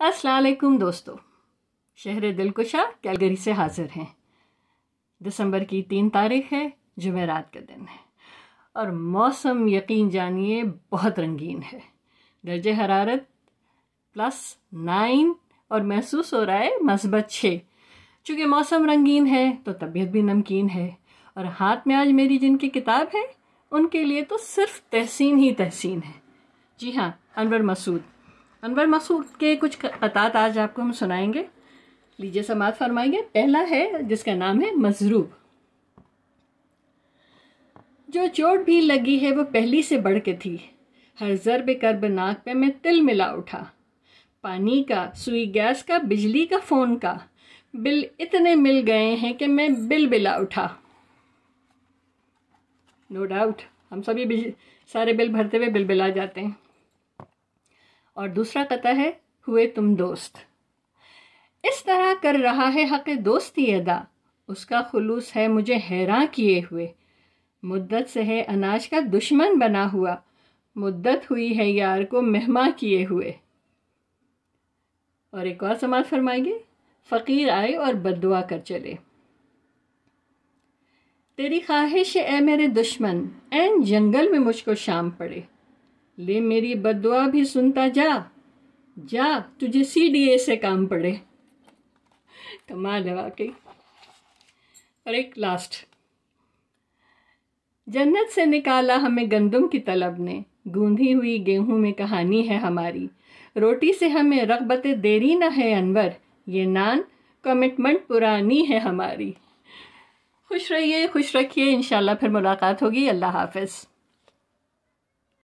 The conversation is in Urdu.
السلام علیکم دوستو، شہر دلکشا کیلگری سے حاضر ہیں۔ دسمبر کی 3 تاریخ ہے، جمعرات کا دن ہے اور موسم یقین جانیے بہت رنگین ہے۔ درجہ حرارت +9 اور محسوس ہو رہا ہے +6۔ چونکہ موسم رنگین ہے تو طبیعت بھی نمکین ہے، اور ہاتھ میں آج میری جن کی کتاب ہے ان کے لیے تو صرف تحسین ہی تحسین ہے۔ جی ہاں، انور مسعود کے کچھ قطعات آج آپ کو ہم سنائیں گے، لیجیے سماعت فرمائیں گے۔ پہلا ہے جس کا نام ہے مضروب۔ جو چوٹ بھی لگی ہے وہ پہلی سے بڑھ کے تھی، ہر ضرب کربناک پہ میں تل ملا اٹھا، پانی کا، سوئی گیس کا، بجلی کا، فون کا، بل اتنے مل گئے ہیں کہ میں بل بلا اٹھا۔ نو ڈاؤٹ ہم سبھی سارے بل بھرتے ہوئے بل بلا جاتے ہیں۔ اور دوسرا قطعہ ہے ہوئے تم دوست۔ اس طرح کر رہا ہے حق دوستی ادا، اس کا خلوص ہے مجھے حیراں کیے ہوئے، مدت سے ہے اناج کا دشمن بنا ہوا، مدت ہوئی ہے یار کو مہماں کیے ہوئے۔ اور ایک اور سماعت فرمائیں گے۔ فقیر آئے اور بد دعا کر چلے، تیری خواہش اے میرے دشمن، این جنگل میں مجھ کو شام پڑے، لے میری بد دعا بھی سنتا جا، جا تجھے CDA سے کام پڑے۔ کمال ہے واقعی۔ اور ایک لاسٹ۔ جنت سے نکالا ہمیں گندم کی طلب نے، گوندھی ہوئی گیہوں میں کہانی ہے ہماری، روٹی سے ہمیں رغبت دیری نہ ہے انور، یہ نان کمٹمنٹ پرانی ہے ہماری۔ خوش رہیے، خوش رکھیے، انشاءاللہ پھر ملاقات ہوگی۔ اللہ حافظ۔